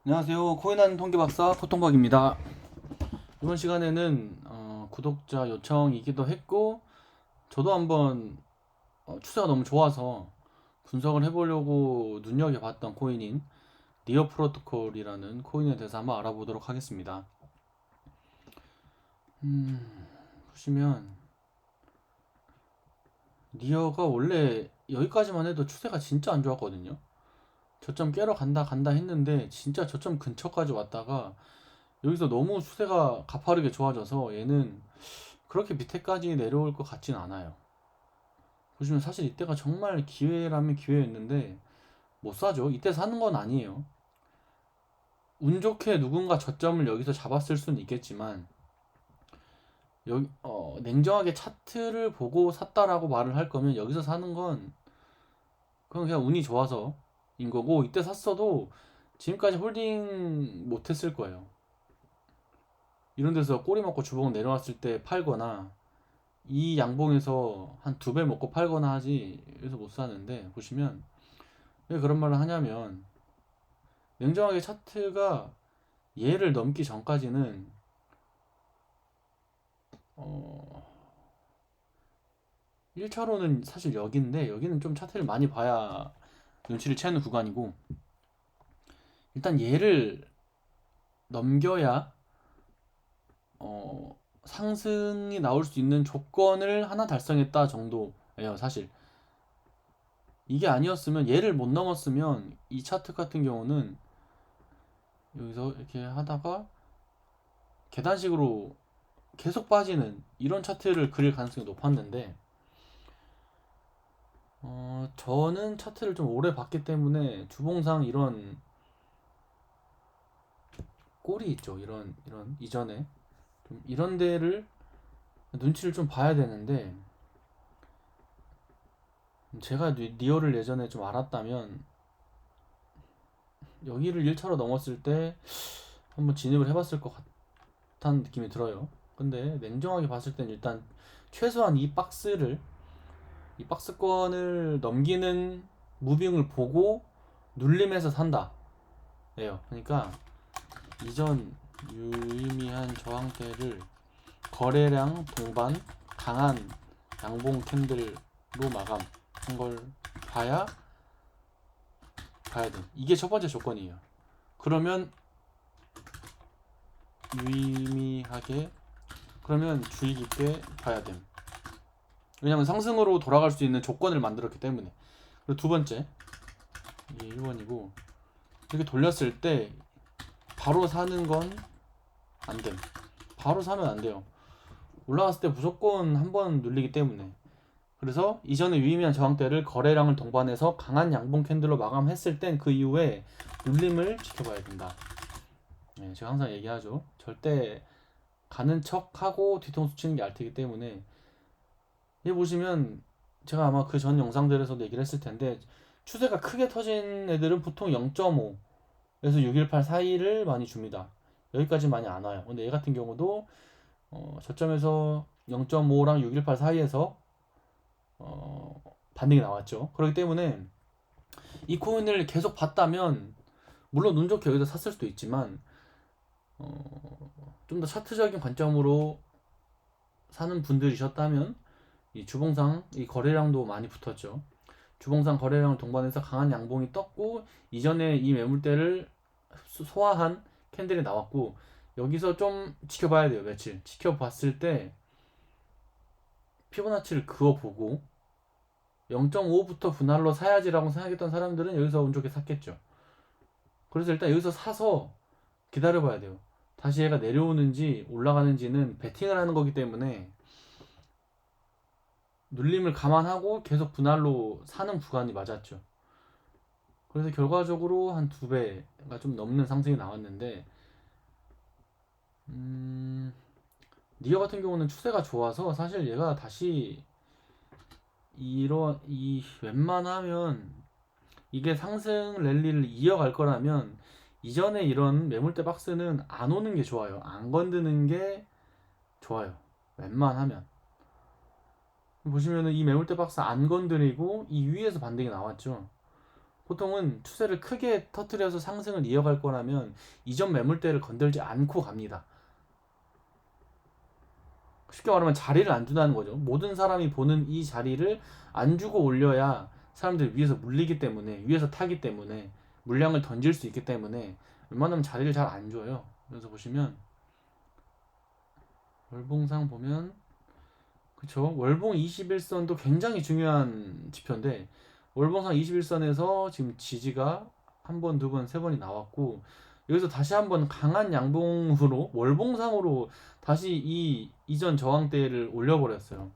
안녕하세요. 코인하는 통계박사 코통박입니다. 이번 시간에는 구독자 요청이기도 했고 저도 한번 추세가 너무 좋아서 분석을 해보려고 눈여겨봤던 코인인 니어 프로토콜이라는 코인에 대해서 한번 알아보도록 하겠습니다. 보시면 니어가 원래 여기까지만 해도 추세가 진짜 안 좋았거든요. 저점 깨러 간다 했는데 진짜 저점 근처까지 왔다가 여기서 너무 추세가 가파르게 좋아져서 얘는 그렇게 밑에까지 내려올 것 같진 않아요. 보시면 사실 이때가 정말 기회라면 기회였는데 못 사죠. 이때 사는 건 아니에요. 운 좋게 누군가 저점을 여기서 잡았을 수는 있겠지만 여기 냉정하게 차트를 보고 샀다라고 말을 할 거면 여기서 사는 건 그건 그냥 운이 좋아서인 거고, 이때 샀어도 지금까지 홀딩 못했을 거예요. 이런 데서 꼬리 먹고 주먹 내려왔을 때 팔거나 이 양봉에서 한 두 배 먹고 팔거나 하지 여기서 못 사는데, 보시면 왜 그런 말을 하냐면 냉정하게 차트가 얘를 넘기 전까지는 1차로는 사실 여기인데, 여기는 좀 차트를 많이 봐야 눈치를 채는 구간이고, 일단 얘를 넘겨야 상승이 나올 수 있는 조건을 하나 달성했다 정도예요 사실. 이게 아니었으면, 얘를 못 넘었으면 이 차트 같은 경우는 여기서 이렇게 하다가 계단식으로 계속 빠지는 이런 차트를 그릴 가능성이 높았는데, 저는 차트를 좀 오래 봤기 때문에 주봉상 이런 꼴이 있죠. 이런 이전에 좀 이런 데를 눈치를 좀 봐야 되는데, 제가 리얼을 예전에 좀 알았다면 여기를 1차로 넘었을 때 한번 진입을 해봤을 것 같다는 느낌이 들어요. 근데 냉정하게 봤을 땐 일단 최소한 이 박스권을 넘기는 무빙을 보고 눌림에서 산다 예요. 그러니까 이전 유의미한 저항대를 거래량 동반 강한 양봉 캔들로 마감한 걸 봐야 돼. 이게 첫 번째 조건이에요. 그러면 유의미하게, 그러면 주의 깊게 봐야 됨. 왜냐면 상승으로 돌아갈 수 있는 조건을 만들었기 때문에. 그리고 두 번째, 이게 1번이고, 이렇게 돌렸을 때 바로 사는 건 안 됨. 바로 사면 안 돼요. 올라갔을 때 무조건 한 번 눌리기 때문에. 그래서 이전에 유의미한 저항대를 거래량을 동반해서 강한 양봉 캔들로 마감했을 땐 그 이후에 눌림을 지켜봐야 된다. 네, 제가 항상 얘기하죠. 절대 가는 척하고 뒤통수 치는 게 알트기 때문에. 여기 보시면 제가 아마 그 전 영상들에서도 얘기를 했을 텐데, 추세가 크게 터진 애들은 보통 0.5에서 618 사이를 많이 줍니다. 여기까지 많이 안 와요. 근데 얘 같은 경우도 저점에서 0.5랑 618 사이에서 반등이 나왔죠. 그렇기 때문에 이 코인을 계속 봤다면, 물론 운 좋게 여기서 샀을 수도 있지만 좀 더 차트적인 관점으로 사는 분들이셨다면 이 주봉상 이 거래량도 많이 붙었죠. 주봉상 거래량을 동반해서 강한 양봉이 떴고, 이전에 이 매물대를 소화한 캔들이 나왔고, 여기서 좀 지켜봐야 돼요. 며칠 지켜봤을 때 피보나치를 그어보고 0.5부터 분할로 사야지라고 생각했던 사람들은 여기서 운 좋게 샀겠죠. 그래서 일단 여기서 사서 기다려봐야 돼요. 다시 얘가 내려오는지 올라가는지는 베팅을 하는 거기 때문에 눌림을 감안하고 계속 분할로 사는 구간이 맞았죠. 그래서 결과적으로 한 두 배가 좀 넘는 상승이 나왔는데, 니어 같은 경우는 추세가 좋아서 사실 얘가 다시 이 웬만하면 이게 상승 랠리를 이어갈 거라면 이전에 이런 매물대 박스는 안 오는 게 좋아요. 안 건드는 게 좋아요. 웬만하면. 보시면은 이 매물대 박스 안 건드리고 이 위에서 반등이 나왔죠. 보통은 추세를 크게 터트려서 상승을 이어갈 거라면 이전 매물대를 건들지 않고 갑니다. 쉽게 말하면 자리를 안 준다는 거죠. 모든 사람이 보는 이 자리를 안 주고 올려야 사람들이 위에서 물리기 때문에, 위에서 타기 때문에, 물량을 던질 수 있기 때문에 웬만하면 자리를 잘 안 줘요. 그래서 보시면 월봉상 보면, 그쵸, 월봉 21선도 굉장히 중요한 지표인데 월봉상 21선에서 지금 지지가 한 번, 두 번, 세 번이 나왔고, 여기서 다시 한번 강한 양봉으로 월봉상으로 다시 이 이전 저항대를 올려버렸어요.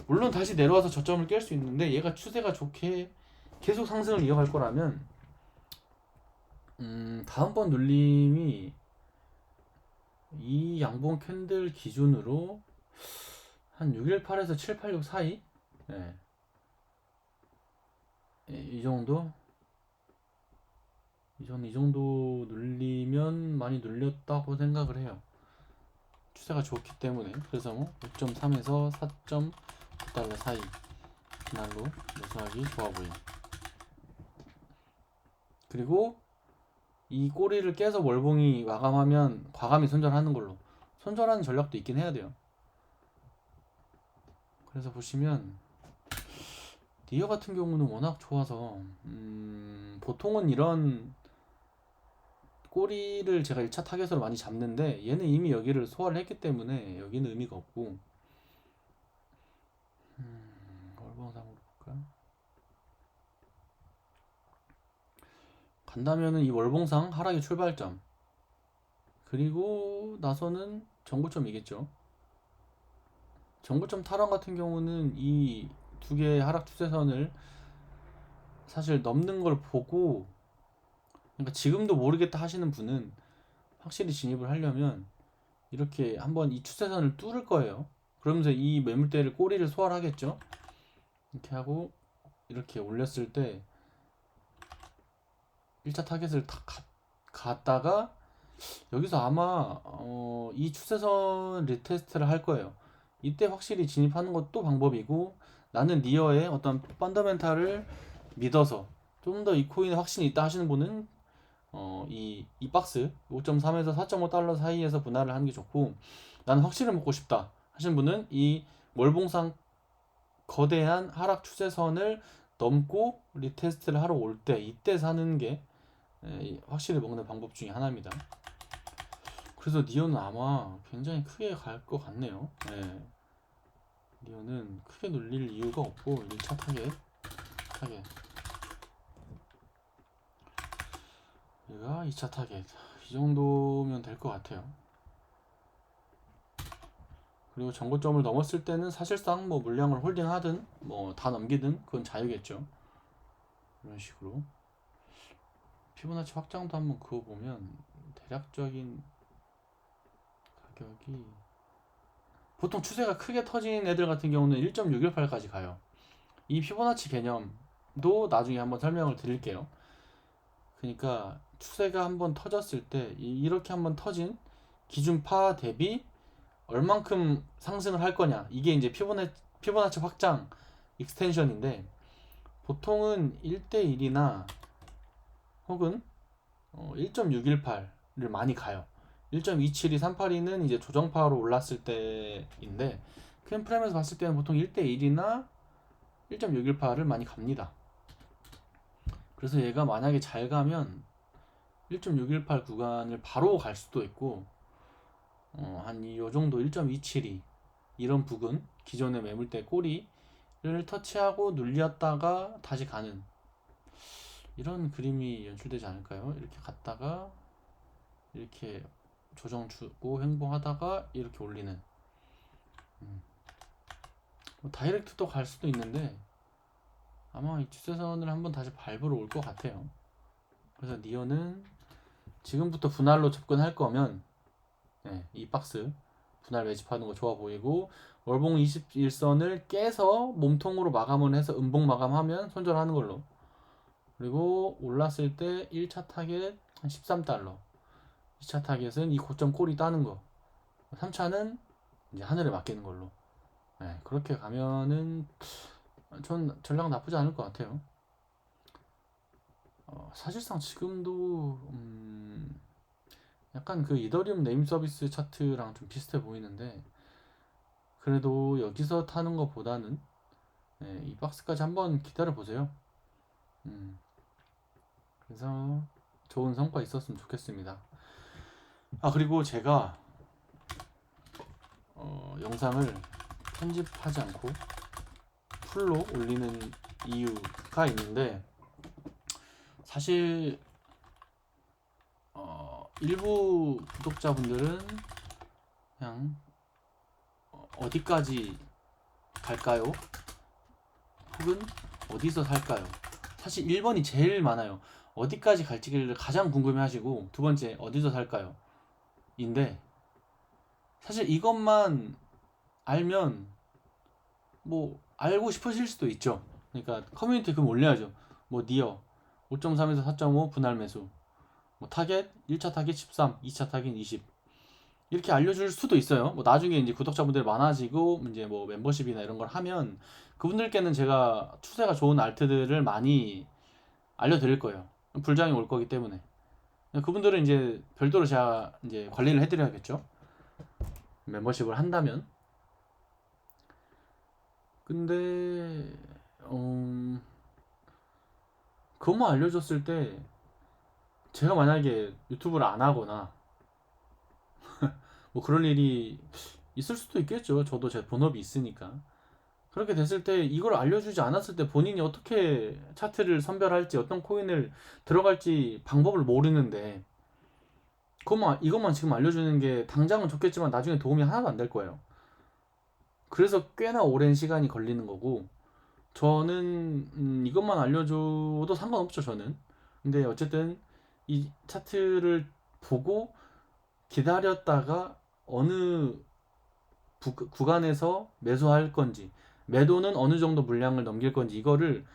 물론 다시 내려와서 저점을 깰 수 있는데 얘가 추세가 좋게 계속 상승을 이어갈 거라면 다음번 눌림이 이 양봉 캔들 기준으로 한 618에서 786 사이, 예, 이 정도, 이 정도 눌리면 많이 눌렸다고 생각을 해요. 추세가 좋기 때문에. 그래서 뭐 6.3에서 4.9달러 사이 그날로 매수하기 좋아 보여. 그리고 이 꼬리를 깨서 월봉이 마감하면 과감히 손절하는 걸로, 손절하는 전략도 있긴 해야 돼요. 그래서 보시면 니어 같은 경우는 워낙 좋아서 보통은 이런 꼬리를 제가 1차 타겟으로 많이 잡는데 얘는 이미 여기를 소화를 했기 때문에 여기는 의미가 없고, 월봉상으로 볼까요? 간다면은 이 월봉상 하락의 출발점, 그리고 나서는 정고점이겠죠. 정고점 탈환 같은 경우는 이 두 개의 하락 추세선을 사실 넘는 걸 보고, 그러니까 지금도 모르겠다 하시는 분은 확실히 진입을 하려면 이렇게 한번 이 추세선을 뚫을 거예요. 그러면서 이 매물대를 꼬리를 소화를 하겠죠. 이렇게 하고 이렇게 올렸을 때 1차 타겟을 다 갔다가 여기서 아마 이 추세선 리테스트를 할 거예요. 이때 확실히 진입하는 것도 방법이고, 나는 니어의 어떤 펀더멘탈을 믿어서 좀 더 이 코인에 확신이 있다 하시는 분은 이 박스 5.3에서 4.5달러 사이에서 분할을 하는 게 좋고, 나는 확실히 먹고 싶다 하시는 분은 이 월봉상 거대한 하락 추세선을 넘고 리테스트를 하러 올 때 이때 사는 게 확실히 먹는 방법 중에 하나입니다. 그래서 니어는 아마 굉장히 크게 갈 것 같네요. 네. 니어는 크게 눌릴 이유가 없고 1차 타겟 얘가 2차 타겟 이 정도면 될 것 같아요. 그리고 정고점을 넘었을 때는 사실상 뭐 물량을 홀딩하든 뭐 다 넘기든 그건 자유겠죠. 이런 식으로 피보나치 확장도 한번 그어보면 대략적인 가격이, 보통 추세가 크게 터진 애들 같은 경우는 1.618까지 가요. 이 피보나치 개념도 나중에 한번 설명을 드릴게요. 그러니까 추세가 한번 터졌을 때 이렇게 한번 터진 기준파 대비 얼만큼 상승을 할 거냐, 이게 이제 피보나치 확장 익스텐션인데, 보통은 1대1이나 혹은 1.618를 많이 가요. 1.272, 382는 이제 조정파로 올랐을 때인데, 큰 프레임에서 봤을 때는 보통 1대1이나 1.618을 많이 갑니다. 그래서 얘가 만약에 잘 가면 1.618 구간을 바로 갈 수도 있고, 한 요 정도 1.272 이런 부근, 기존의 매물대 꼬리를 터치하고 눌렸다가 다시 가는 이런 그림이 연출되지 않을까요? 이렇게 갔다가 이렇게 조정 주고 행보하다가 이렇게 올리는, 뭐 다이렉트도 갈 수도 있는데 아마 이 추세선을 한번 다시 밟으러 올 것 같아요. 그래서 니어는 지금부터 분할로 접근할 거면 이 박스 분할 매집하는 거 좋아 보이고, 월봉 21선을 깨서 몸통으로 마감을 해서 음봉 마감하면 손절하는 걸로. 그리고 올랐을 때 1차 타겟 한 13달러, 2차 타겟은 이 고점 꼬리 따는 거, 3차는 이제 하늘에 맡기는 걸로. 그렇게 가면은 전 전략 나쁘지 않을 것 같아요. 사실상 지금도 약간 그 이더리움 네임 서비스 차트랑 좀 비슷해 보이는데, 그래도 여기서 타는 것보다는 이 박스까지 한번 기다려 보세요. 그래서 좋은 성과 있었으면 좋겠습니다. 그리고 제가 영상을 편집하지 않고 풀로 올리는 이유가 있는데, 사실 일부 구독자분들은 그냥 어디까지 갈까요? 혹은 어디서 살까요? 사실 1번이 제일 많아요. 어디까지 갈지를 가장 궁금해 하시고, 두 번째 어디서 살까요? 인데, 사실 이것만 알면 뭐 알고 싶으실 수도 있죠. 그러니까 커뮤니티 금 올려야죠. 뭐 니어 5.3에서 4.5 분할 매수, 뭐 타겟 1차 타겟 13, 2차 타겟 20, 이렇게 알려줄 수도 있어요. 뭐 나중에 이제 구독자분들 많아지고 이제 뭐 멤버십이나 이런 걸 하면 그분들께는 제가 추세가 좋은 알트들을 많이 알려드릴 거예요. 불장이 올 거기 때문에 그분들은 이제 별도로 제가 이제 관리를 해드려야겠죠. 멤버십을 한다면. 근데 그것만 알려줬을 때 제가 만약에 유튜브를 안 하거나 뭐 그럴 일이 있을 수도 있겠죠. 저도 제 본업이 있으니까. 그렇게 됐을 때 이걸 알려주지 않았을 때 본인이 어떻게 차트를 선별할지, 어떤 코인을 들어갈지 방법을 모르는데, 이것만 지금 알려주는 게 당장은 좋겠지만 나중에 도움이 하나도 안 될 거예요. 그래서 꽤나 오랜 시간이 걸리는 거고, 저는 이것만 알려줘도 상관없죠, 저는. 근데 어쨌든 이 차트를 보고 기다렸다가 어느 구간에서 매수할 건지, 매도는 어느 정도 물량을 넘길 건지, 이거를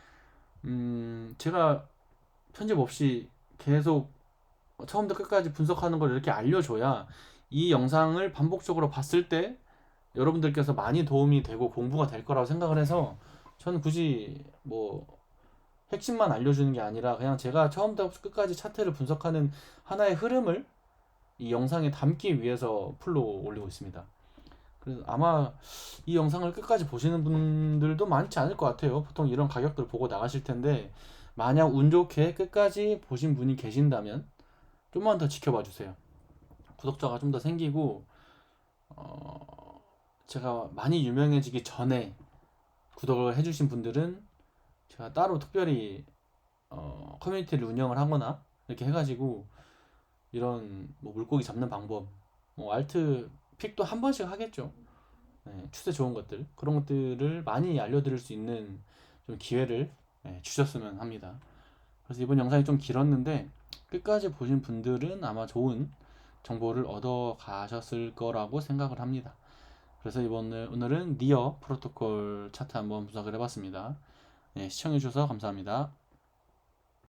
제가 편집 없이 계속 처음부터 끝까지 분석하는 걸 이렇게 알려줘야 이 영상을 반복적으로 봤을 때 여러분들께서 많이 도움이 되고 공부가 될 거라고 생각을 해서, 저는 굳이 뭐 핵심만 알려주는 게 아니라 그냥 제가 처음부터 끝까지 차트를 분석하는 하나의 흐름을 이 영상에 담기 위해서 풀로 올리고 있습니다. 그래서 아마 이 영상을 끝까지 보시는 분들도 많지 않을 것 같아요. 보통 이런 가격들 보고 나가실 텐데, 만약 운 좋게 끝까지 보신 분이 계신다면 좀만 더 지켜봐 주세요. 구독자가 좀 더 생기고 제가 많이 유명해지기 전에 구독을 해주신 분들은 제가 따로 특별히 커뮤니티를 운영을 하거나 이렇게 해가지고 이런 뭐 물고기 잡는 방법, 뭐 알트 픽도 한 번씩 하겠죠. 추세 좋은 것들, 그런 것들을 많이 알려드릴 수 있는 좀 기회를 주셨으면 합니다. 그래서 이번 영상이 좀 길었는데 끝까지 보신 분들은 아마 좋은 정보를 얻어 가셨을 거라고 생각을 합니다. 그래서 오늘은 니어 프로토콜 차트 한번 분석을 해봤습니다. 시청해주셔서 감사합니다.